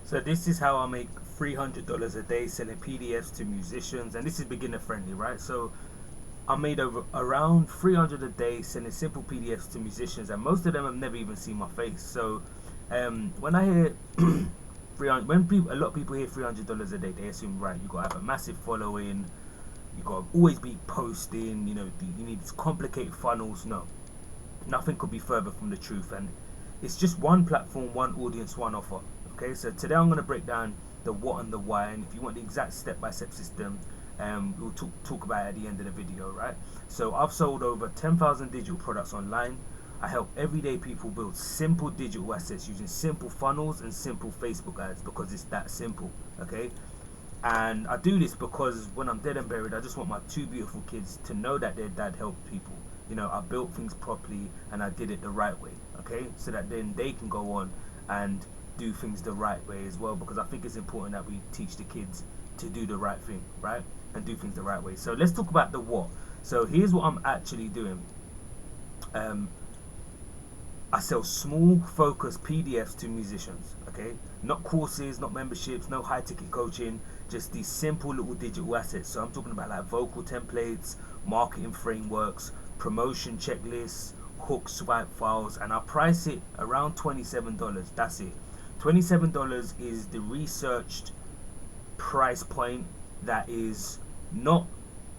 So this is how I make $300 a day selling PDFs to musicians, and this is beginner friendly, right? So I made over around 300 a day selling simple PDFs to musicians, and most of them have never even seen my face. So when I hear 300, when people, a lot of people hear $300 a day, they assume, right, you gotta have a massive following, you gotta always be posting, you need these complicated funnels. No, nothing could be further from the truth, and it's just one platform, one audience, one offer. Okay, so today I'm going to break down the what and the why, and if you want the exact step-by-step system, we'll talk about it at the end of the video, right? So I've sold over 10,000 digital products online. I help everyday people build simple digital assets using simple funnels and simple Facebook ads, because it's that simple. Okay, and I do this because when I'm dead and buried, I just want my two beautiful kids to know that their dad helped people. I built things properly and I did it the right way. Okay, so that then they can go on and do things the right way as well, because I think it's important that we teach the kids to do the right thing, right? And do things the right way. So let's talk about the what. So here's what I'm actually doing. I sell small focused PDFs to musicians. Okay, not courses, not memberships, no high ticket coaching, just these simple little digital assets. So I'm talking about like vocal templates, marketing frameworks, promotion checklists, hook swipe files, and I price it around $27. That's it. $27 is the researched price point that is not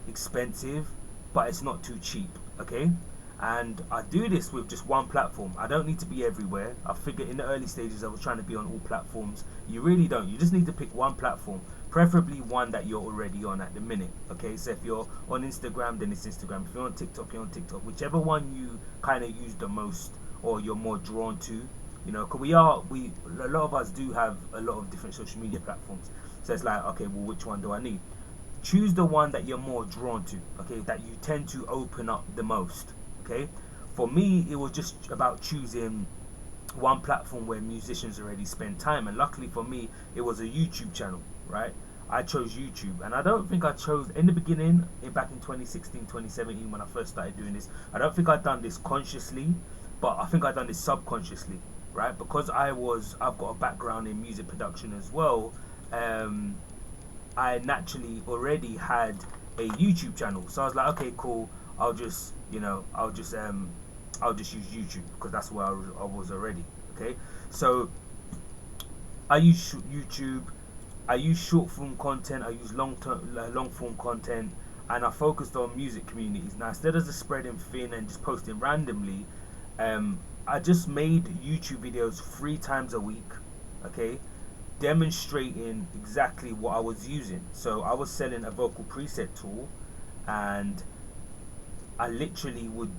expensive, but it's not too cheap. Okay, and I do this with just one platform. I don't need to be everywhere. I figured in the early stages I was trying to be on all platforms. You really don't. You just need to pick one platform, preferably one that you're already on at the minute. Okay, so if you're on Instagram, then it's Instagram. If you're on TikTok, you're on TikTok. Whichever one you kind of use the most or you're more drawn to. Because a lot of us do have a lot of different social media platforms. So it's like, okay, well, which one do I need? Choose the one that you're more drawn to, okay, that you tend to open up the most. Okay, for me it was just about choosing one platform where musicians already spend time, and luckily for me it was a YouTube channel, right? I chose YouTube, and I don't think I chose in the beginning, back in 2016 2017 when I first started doing this. I don't think I'd done this consciously, but I think I'd done this subconsciously, right? Because I've got a background in music production as well. I naturally already had a YouTube channel, so I was like, okay, cool. I'll just use YouTube because that's where I was already. Okay, so I use YouTube. I use short form content. I use long form content, and I focused on music communities. Now, instead of just spreading thin and just posting randomly, I just made YouTube videos 3 times a week. Okay, demonstrating exactly what I was using. So I was selling a vocal preset tool, and I literally would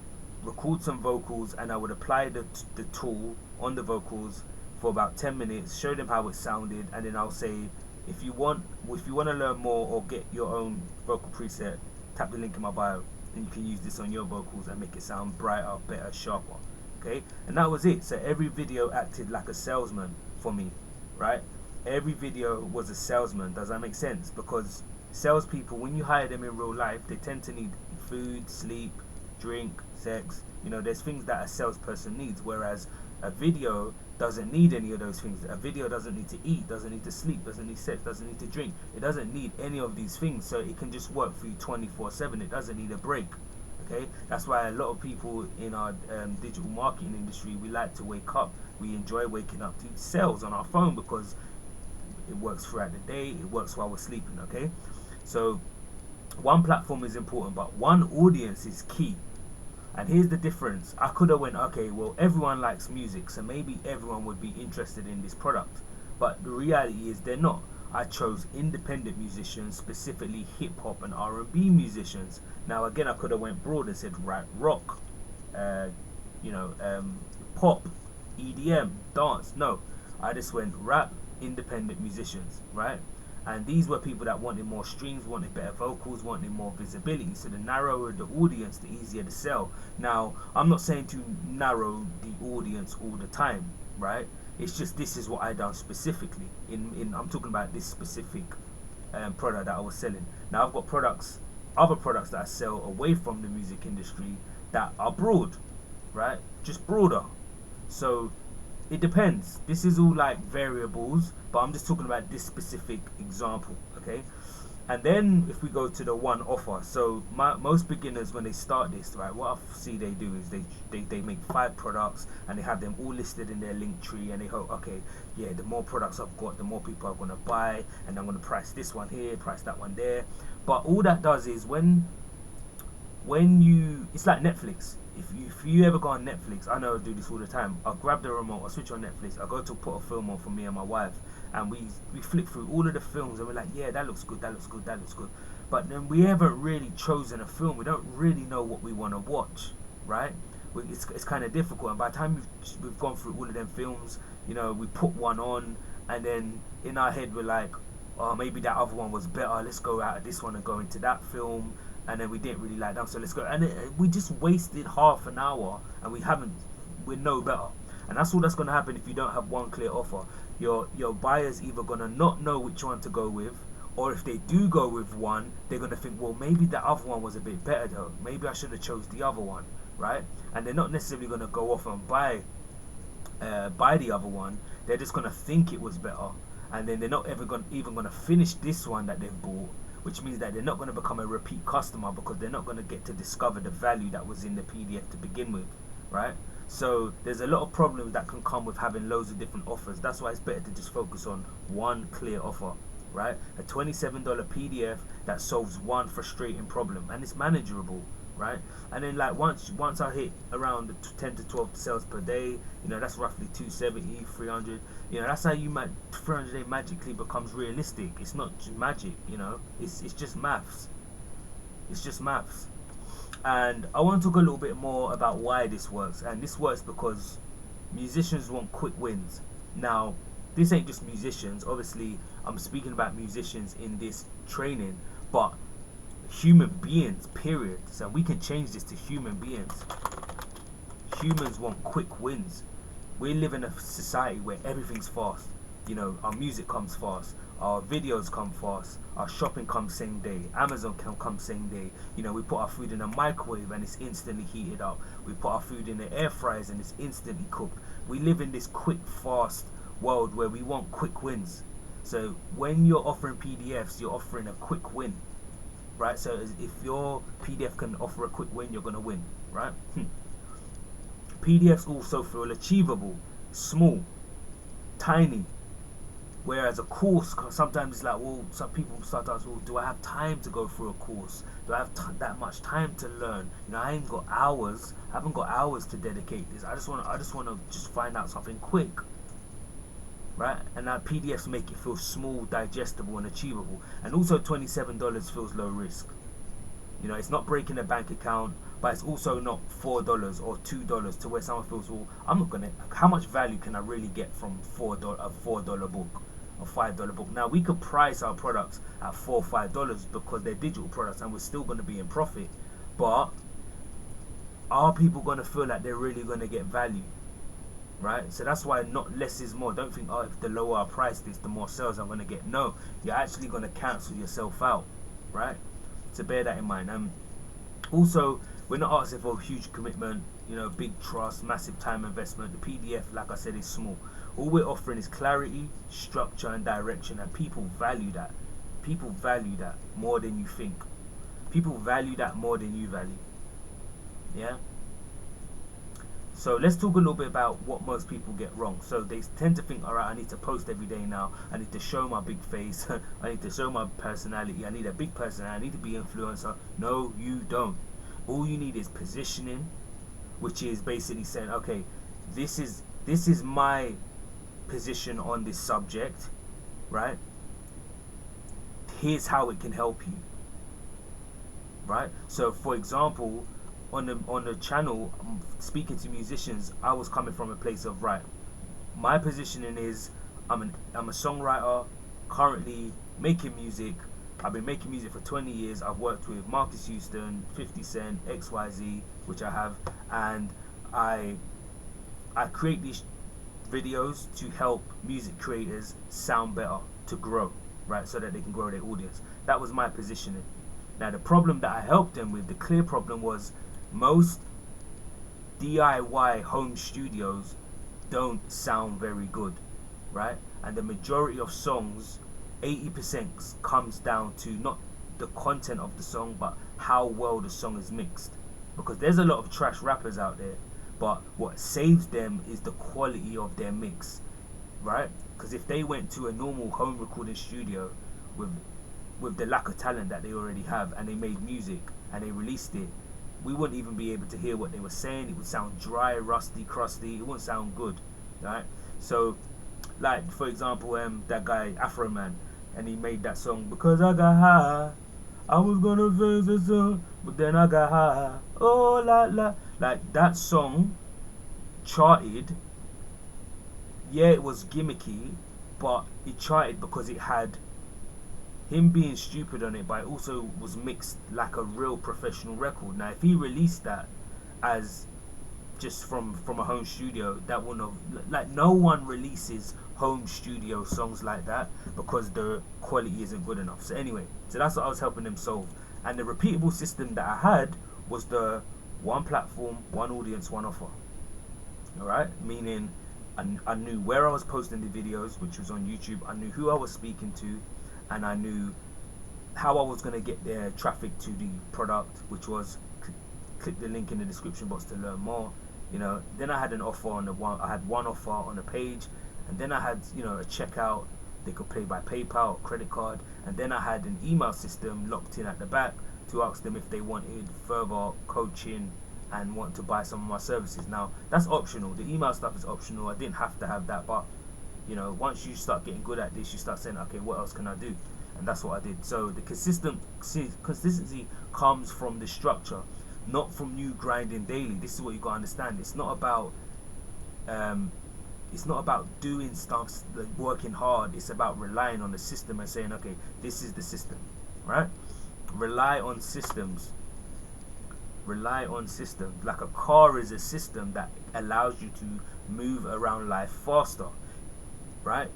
record some vocals and I would apply the tool on the vocals for about 10 minutes, show them how it sounded, and then I'll say, if you want to learn more or get your own vocal preset, tap the link in my bio and you can use this on your vocals and make it sound brighter, better, sharper. Okay, and that was it. So every video acted like a salesman for me, right? Every video was a salesman. Does that make sense? Because salespeople, when you hire them in real life, they tend to need food, sleep, drink, sex. There's things that a salesperson needs, whereas a video doesn't need any of those things. A video doesn't need to eat, doesn't need to sleep, doesn't need sex, doesn't need to drink. It doesn't need any of these things, so it can just work for you 24/7. It doesn't need a break. Okay, that's why a lot of people in our digital marketing industry, we like to wake up. We enjoy waking up to sales on our phone because it works throughout the day. It works while we're sleeping. Okay, so one platform is important, but one audience is key. And here's the difference. I could have went, okay, well, everyone likes music, so maybe everyone would be interested in this product. But the reality is they're not. I chose independent musicians, specifically hip hop and R&B musicians. Now again, I could have went broad and said, right, rock, pop, EDM, dance. No, I just went rap, independent musicians, right? And these were people that wanted more streams, wanted better vocals, wanted more visibility. So the narrower the audience, the easier to sell. Now, I'm not saying to narrow the audience all the time, right? It's just this is what I done specifically. I'm talking about this specific product that I was selling. Now I've got other products that I sell away from the music industry that are broad, right? Just broader. So It depends. This is all like variables, but I'm just talking about this specific example, okay? And then if we go to the one offer, so most beginners when they start this, right, what I see they do is they make 5 products and they have them all listed in their link tree, and they hope, okay, yeah, the more products I've got, the more people are going to buy, and I'm going to price this one here, price that one there. But all that does is when you, it's like Netflix. If you ever go on Netflix, I know I do this all the time. I'll grab the remote, I'll switch on Netflix, I'll go to put a film on for me and my wife, and we flick through all of the films, and we're like, yeah, that looks good, that looks good, that looks good. But then we haven't really chosen a film. We don't really know what we want to watch, right? It's kind of difficult. And by the time we've gone through all of them films, you know, we put one on, and then in our head we're like, oh, maybe that other one was better. Let's go out of this one and go into that film. And then we didn't really like them, so let's go. And we just wasted half an hour, and we're no better. And that's all that's going to happen if you don't have one clear offer. Your buyer's either going to not know which one to go with, or if they do go with one, they're going to think, well, maybe the other one was a bit better though. Maybe I should have chose the other one, right? And they're not necessarily going to go off and buy the other one. They're just going to think it was better, and then they're not ever even going to finish this one that they've bought, which means that they're not going to become a repeat customer because they're not going to get to discover the value that was in the PDF to begin with, right? So there's a lot of problems that can come with having loads of different offers. That's why it's better to just focus on one clear offer, right? A $27 PDF that solves one frustrating problem, and it's manageable, right? And then like once I hit around the 10 to 12 sales per day, you know, that's roughly 270, 300. You know, that's how 300 a day magically becomes realistic. It's not just magic, you know. It's just maths. It's just maths. And I want to talk a little bit more about why this works. And this works because musicians want quick wins. Now, this ain't just musicians. Obviously, I'm speaking about musicians in this training, but human beings, period. So we can change this to human beings. Humans want quick wins. We live in a society where everything's fast. You know, our music comes fast, our videos come fast, our shopping comes same day, Amazon can come same day. You know, we put our food in a microwave and it's instantly heated up. We put our food in the air fryers and it's instantly cooked. We live in this quick, fast world where we want quick wins. So when you're offering PDFs, you're offering a quick win, right? So if your PDF can offer a quick win, you're going to win, right? PDFs also feel achievable, small, tiny. Whereas a course, sometimes it's like, well, some people start to ask, well, do I have time to go through a course? Do I have that much time to learn? You know, I ain't got hours. I haven't got hours to dedicate this. I just want to find out something quick, right? And that PDFs make it feel small, digestible, and achievable. And also, $27 feels low risk. You know, it's not breaking a bank account, but it's also not $4 or $2 to where someone feels, well, I'm not gonna. How much value can I really get from a $4 book, a $5 book? Now we could price our products at $4 or $5 because they're digital products, and we're still going to be in profit. But are people going to feel like they're really going to get value? Right? So that's why not less is more. Don't think, oh, if the lower I price this, the more sales I'm going to get. No, you're actually going to cancel yourself out, right? So bear that in mind. Also, we're not asking for a huge commitment, you know, big trust, massive time investment. The PDF, like I said, is small. All we're offering is clarity, structure, and direction, and people value that. People value that more than you think. People value that more than you value. Yeah? So let's talk a little bit about what most people get wrong. So they tend to think, all right, I need to post every day now. I need to show my big face. I need to show my personality. I need a big personality. I need to be an influencer. No, you don't. All you need is positioning, which is basically saying, okay, this is my position on this subject, right? Here's how it can help you, right? So for example, on the channel, speaking to musicians, I was coming from a place of, right, my positioning is I'm a songwriter currently making music. I've been making music for 20 years. I've worked with Marcus Houston, 50 Cent, XYZ, which I have, and I create these videos to help music creators sound better, to grow, right, so that they can grow their audience. That was my positioning. Now the problem that I helped them with, the clear problem, was most DIY home studios don't sound very good, right? And the majority of songs, 80% comes down to not the content of the song, but how well the song is mixed. Because there's a lot of trash rappers out there, but what saves them is the quality of their mix, right? Because if they went to a normal home recording studio with the lack of talent that they already have, and they made music and they released it, we wouldn't even be able to hear what they were saying. It would sound dry, rusty, crusty. It wouldn't sound good, right? So, like for example, that guy Afro Man, and he made that song because I got high. I was gonna face the sun, but then I got high. Oh la la, like that song charted. Yeah, it was gimmicky, but it charted because it had him being stupid on it, but it also was mixed like a real professional record. Now, if he released that as just from a home studio, that wouldn't have, like, no one releases home studio songs like that because the quality isn't good enough. So anyway, so that's what I was helping them solve. And the repeatable system that I had was the one platform, one audience, one offer. Alright, meaning I knew where I was posting the videos, which was on YouTube. I knew who I was speaking to, and I knew how I was going to get their traffic to the product, which was click the link in the description box to learn more. You know, then I had an offer on the one. I had one offer on the page, and then I had, you know, a checkout. They could pay by PayPal or credit card, and then I had an email system locked in at the back to ask them if they wanted further coaching and want to buy some of my services. Now that's optional. The email stuff is optional. I didn't have to have that, but you know, once you start getting good at this, you start saying, okay, what else can I do? And that's what I did. So the consistency comes from the structure, not from you grinding daily. This is what you gotta understand. It's not about doing stuff, like working hard. It's about relying on the system and saying, okay, this is the system, right? Rely on systems. Rely on systems. Like a car is a system that allows you to move around life faster, right?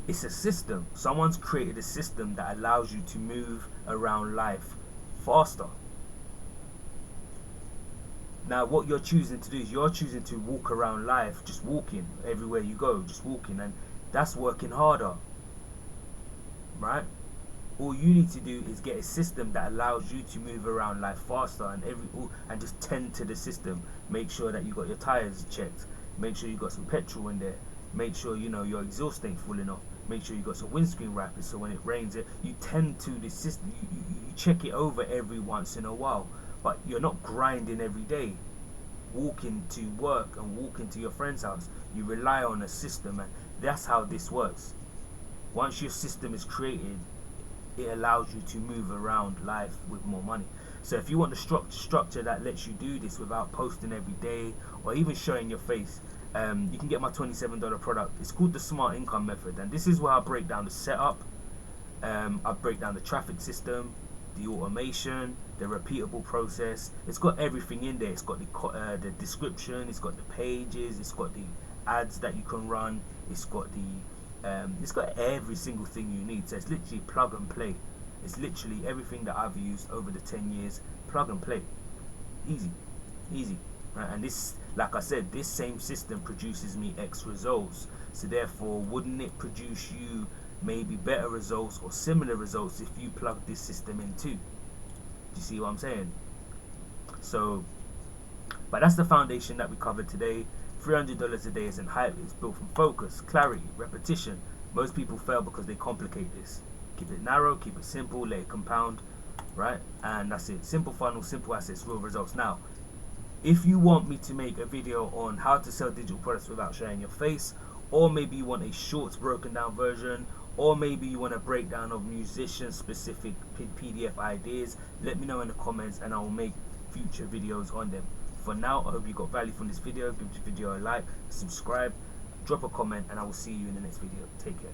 It's a system. Someone's created a system that allows you to move around life faster. Now what you're choosing to do is you're choosing to walk around life, just walking everywhere you go, just walking, and that's working harder, right? All you need to do is get a system that allows you to move around life faster, and just tend to the system. Make sure that you got your tires checked. Make sure you got some petrol in there. Make sure you know your exhaust ain't full enough. Make sure you got some windscreen wipers so when it rains, you tend to the system. You check it over every once in a while, but you're not grinding every day. Walking to work and walking to your friend's house, you rely on a system, and that's how this works. Once your system is created, it allows you to move around life with more money. So if you want the structure that lets you do this without posting every day or even showing your face, you can get my $27 product. It's called the Smart Income Method, and this is where I break down the setup. I break down the traffic system, the automation, the repeatable process. It's got everything in there. It's got the description, it's got the pages, it's got the ads that you can run, it's got every single thing you need. So it's literally plug and play. It's literally everything that I've used over the 10 years. Plug and play. Easy. Right? And this, like I said, this same system produces me X results. So therefore, wouldn't it produce you maybe better results or similar results if you plug this system in too? Do you see what I'm saying? So, but that's the foundation that we covered today. $300 a day isn't hype. It's built from focus, clarity, repetition. Most people fail because they complicate this. Keep it narrow, keep it simple, let it compound, right? And that's it. Simple funnel, simple assets, real results. Now, if you want me to make a video on how to sell digital products without showing your face, or maybe you want a shorts broken down version, or maybe you want a breakdown of musician specific PDF ideas, let me know in the comments and I will make future videos on them. For now, I hope you got value from this video. Give this video a like, subscribe, drop a comment, and I will see you in the next video. Take care.